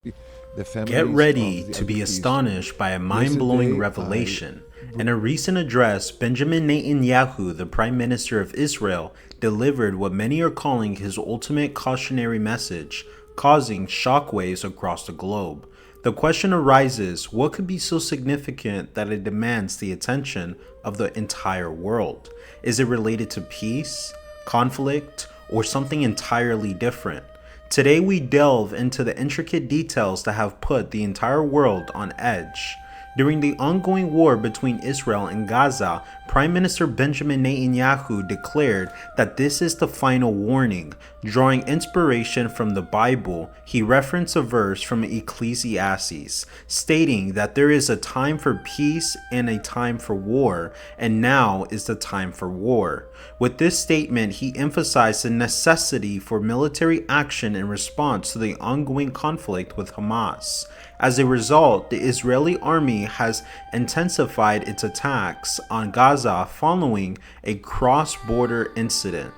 The Get families ready of the to be deceased. astonished by a mind-blowing Yesterday, I revelation. In a recent address, Benjamin Netanyahu, the Prime Minister of Israel, delivered what many are calling his ultimate cautionary message, causing shockwaves across the globe. The question arises, what could be so significant that it demands the attention of the entire world? Is it related to peace, conflict, or something entirely different? Today we delve into the intricate details that have put the entire world on edge. During the ongoing war between Israel and Gaza, Prime Minister Benjamin Netanyahu declared that this is the final warning. Drawing inspiration from the Bible, he referenced a verse from Ecclesiastes, stating that there is a time for peace and a time for war, and now is the time for war. With this statement, he emphasized the necessity for military action in response to the ongoing conflict with Hamas. As a result, the Israeli army has intensified its attacks on Gaza following a cross-border incident.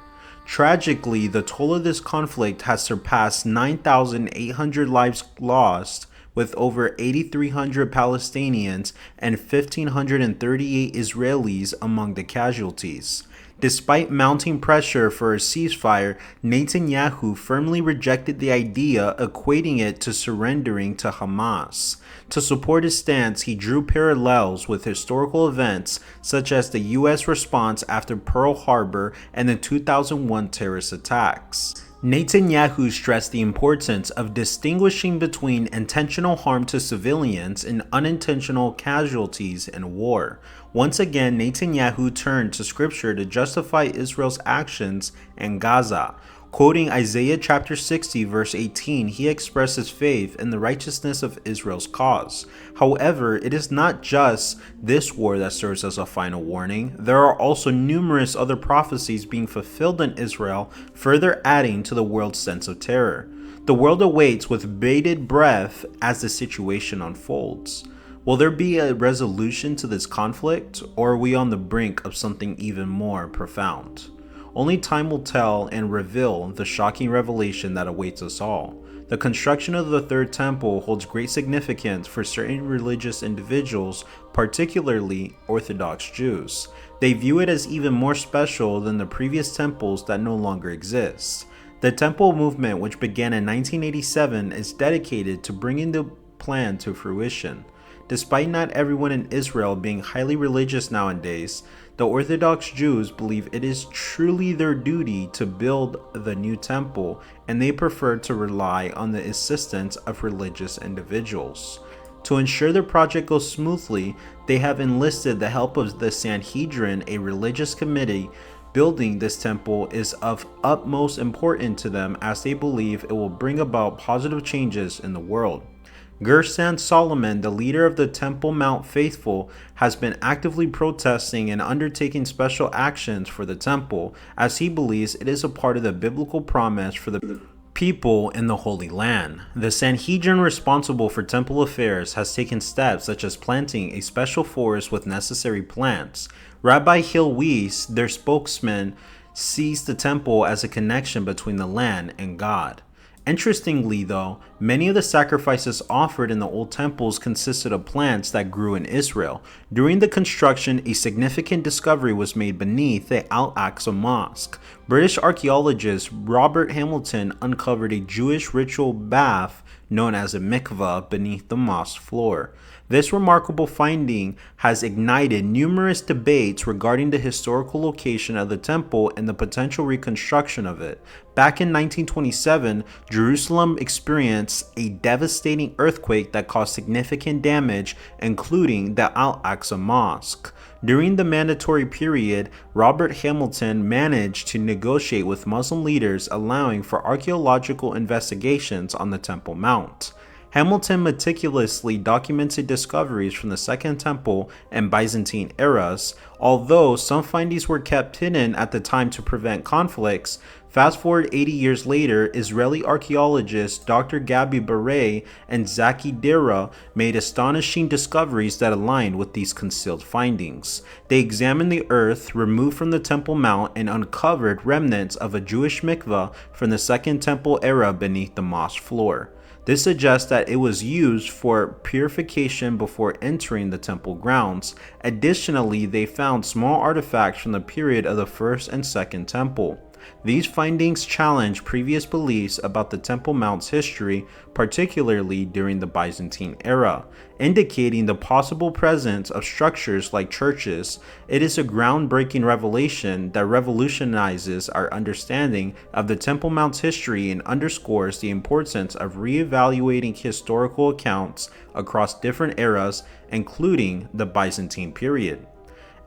Tragically, the toll of this conflict has surpassed 9,800 lives lost, with over 8,300 Palestinians and 1,538 Israelis among the casualties. Despite mounting pressure for a ceasefire, Netanyahu firmly rejected the idea, equating it to surrendering to Hamas. To support his stance, he drew parallels with historical events such as the U.S. response after Pearl Harbor and the 2001 terrorist attacks. Netanyahu stressed the importance of distinguishing between intentional harm to civilians and unintentional casualties in war. Once again, Netanyahu turned to scripture to justify Israel's actions in Gaza. Quoting Isaiah chapter 60 verse 18, he expressed his faith in the righteousness of Israel's cause. However, it is not just this war that serves as a final warning. There are also numerous other prophecies being fulfilled in Israel, further adding to the world's sense of terror. The world awaits with bated breath as the situation unfolds. Will there be a resolution to this conflict, or are we on the brink of something even more profound? Only time will tell and reveal the shocking revelation that awaits us all. The construction of the Third Temple holds great significance for certain religious individuals, particularly Orthodox Jews. They view it as even more special than the previous temples that no longer exist. The Temple movement, which began in 1987, is dedicated to bringing the plan to fruition. Despite not everyone in Israel being highly religious nowadays, the Orthodox Jews believe it is truly their duty to build the new temple, and they prefer to rely on the assistance of religious individuals. To ensure the project goes smoothly, they have enlisted the help of the Sanhedrin, a religious committee. Building this temple is of utmost importance to them as they believe it will bring about positive changes in the world. Gersan Solomon, the leader of the Temple Mount Faithful, has been actively protesting and undertaking special actions for the temple, as he believes it is a part of the biblical promise for the people in the Holy Land. The Sanhedrin responsible for temple affairs has taken steps such as planting a special forest with necessary plants. Rabbi Hil Weiss, their spokesman, sees the temple as a connection between the land and God. Interestingly though, many of the sacrifices offered in the old temples consisted of plants that grew in Israel. During the construction, a significant discovery was made beneath the Al-Aqsa Mosque. British archaeologist Robert Hamilton uncovered a Jewish ritual bath known as a mikvah beneath the mosque floor. This remarkable finding has ignited numerous debates regarding the historical location of the temple and the potential reconstruction of it. Back in 1927, Jerusalem experienced a devastating earthquake that caused significant damage, including the Al-Aqsa Mosque. During the mandatory period, Robert Hamilton managed to negotiate with Muslim leaders, allowing for archaeological investigations on the Temple Mount. Hamilton meticulously documented discoveries from the Second Temple and Byzantine eras. Although some findings were kept hidden at the time to prevent conflicts, fast forward 80 years later, Israeli archaeologists Dr. Gabi Barre and Zaki Dira made astonishing discoveries that aligned with these concealed findings. They examined the earth removed from the Temple Mount and uncovered remnants of a Jewish mikvah from the Second Temple era beneath the mosque floor. This suggests that it was used for purification before entering the temple grounds. Additionally, they found small artifacts from the period of the first and second temple. These findings challenge previous beliefs about the Temple Mount's history, particularly during the Byzantine era, indicating the possible presence of structures like churches. It is a groundbreaking revelation that revolutionizes our understanding of the Temple Mount's history and underscores the importance of reevaluating historical accounts across different eras, including the Byzantine period.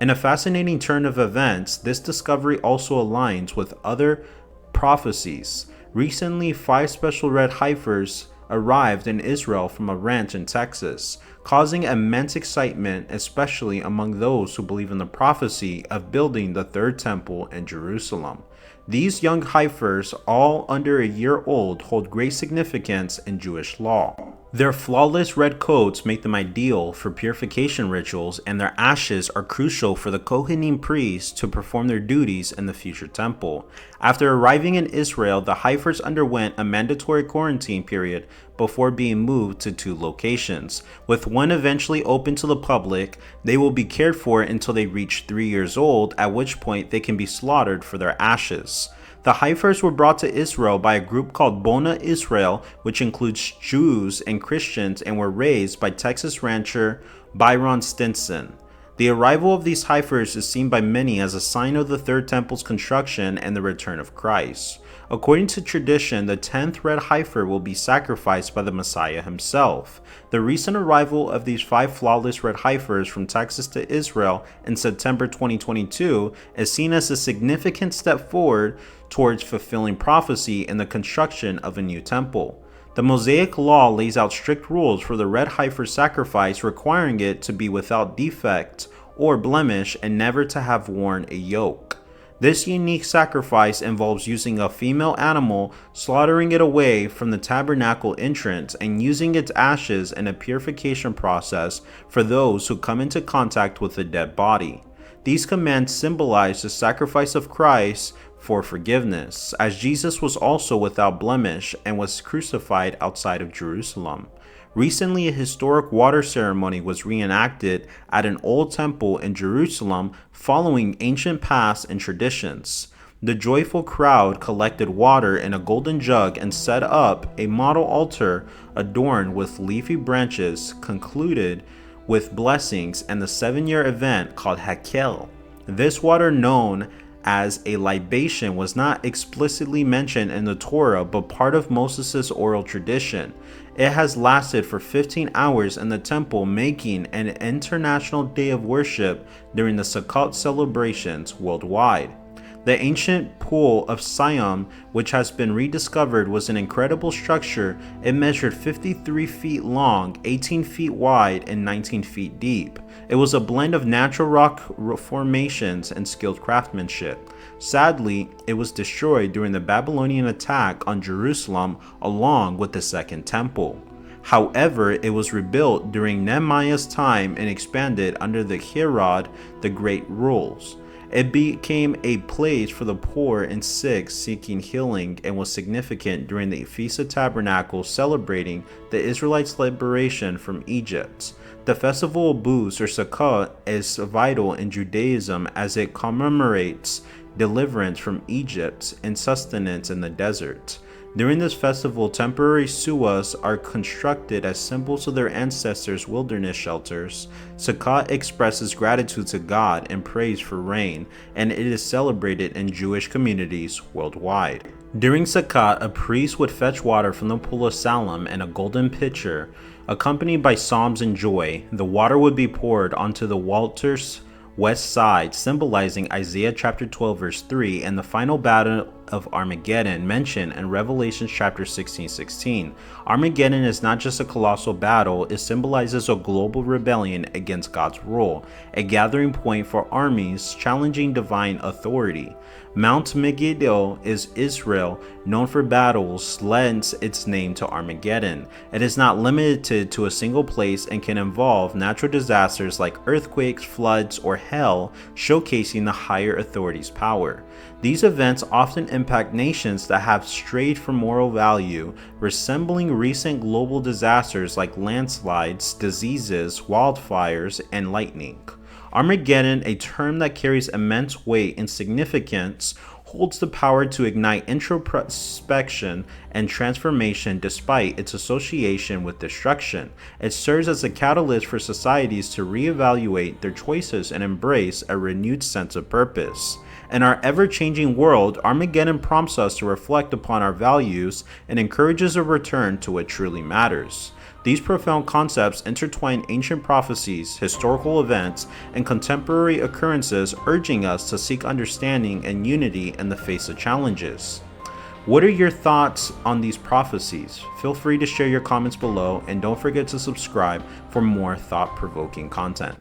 In a fascinating turn of events, this discovery also aligns with other prophecies. Recently, 5 special red heifers arrived in Israel from a ranch in Texas, causing immense excitement, especially among those who believe in the prophecy of building the third temple in Jerusalem. These young heifers, all under a year old, hold great significance in Jewish law. Their flawless red coats make them ideal for purification rituals, and their ashes are crucial for the Kohanim priests to perform their duties in the future temple. After arriving in Israel, the heifers underwent a mandatory quarantine period before being moved to 2 locations. With one eventually open to the public, they will be cared for until they reach 3 years old, at which point they can be slaughtered for their ashes. The heifers were brought to Israel by a group called Bona Israel, which includes Jews and Christians, and were raised by Texas rancher Byron Stinson. The arrival of these heifers is seen by many as a sign of the Third Temple's construction and the return of Christ. According to tradition, the 10th red heifer will be sacrificed by the Messiah himself. The recent arrival of these 5 flawless red heifers from Texas to Israel in September 2022 is seen as a significant step forward towards fulfilling prophecy and the construction of a new temple. The Mosaic Law lays out strict rules for the red heifer sacrifice, requiring it to be without defect or blemish and never to have worn a yoke. This unique sacrifice involves using a female animal, slaughtering it away from the tabernacle entrance, and using its ashes in a purification process for those who come into contact with the dead body. These commands symbolize the sacrifice of Christ for forgiveness, as Jesus was also without blemish and was crucified outside of Jerusalem. Recently, a historic water ceremony was reenacted at an old temple in Jerusalem following ancient paths and traditions. The joyful crowd collected water in a golden jug and set up a model altar adorned with leafy branches, concluded with blessings and the 7-year event called Hakel. This water, known as a libation, was not explicitly mentioned in the Torah but part of Moses' oral tradition. It has lasted for 15 hours in the temple, making an international day of worship during the Sukkot celebrations worldwide. The ancient pool of Siam, which has been rediscovered, was an incredible structure. It measured 53 feet long, 18 feet wide, and 19 feet deep. It was a blend of natural rock formations and skilled craftsmanship. Sadly, it was destroyed during the Babylonian attack on Jerusalem along with the Second Temple. However, it was rebuilt during Nehemiah's time and expanded under the Herod the Great rules. It became a place for the poor and sick seeking healing and was significant during the Feast of Tabernacles, celebrating the Israelites' liberation from Egypt. The festival of booths, or Sukkot, is vital in Judaism as it commemorates deliverance from Egypt and sustenance in the desert. During this festival, temporary suas are constructed as symbols of their ancestors' wilderness shelters. Sukkot expresses gratitude to God and praise for rain, and it is celebrated in Jewish communities worldwide. During Sukkot, a priest would fetch water from the pool of Salem in a golden pitcher, accompanied by psalms and joy. The water would be poured onto the altar's west side, symbolizing Isaiah chapter 12 verse 3 and the final battle of Armageddon mentioned in Revelation chapter 16:16. Armageddon is not just a colossal battle, it symbolizes a global rebellion against God's rule, a gathering point for armies challenging divine authority. Mount Megiddo is Israel, known for battles, lends its name to Armageddon. It is not limited to a single place and can involve natural disasters like earthquakes, floods, or hell, showcasing the higher authority's power. These events often impact nations that have strayed from moral value, resembling recent global disasters like landslides, diseases, wildfires, and lightning. Armageddon, a term that carries immense weight and significance, holds the power to ignite introspection and transformation despite its association with destruction. It serves as a catalyst for societies to reevaluate their choices and embrace a renewed sense of purpose. In our ever-changing world, Armageddon prompts us to reflect upon our values and encourages a return to what truly matters. These profound concepts intertwine ancient prophecies, historical events, and contemporary occurrences, urging us to seek understanding and unity in the face of challenges. What are your thoughts on these prophecies? Feel free to share your comments below, and don't forget to subscribe for more thought-provoking content.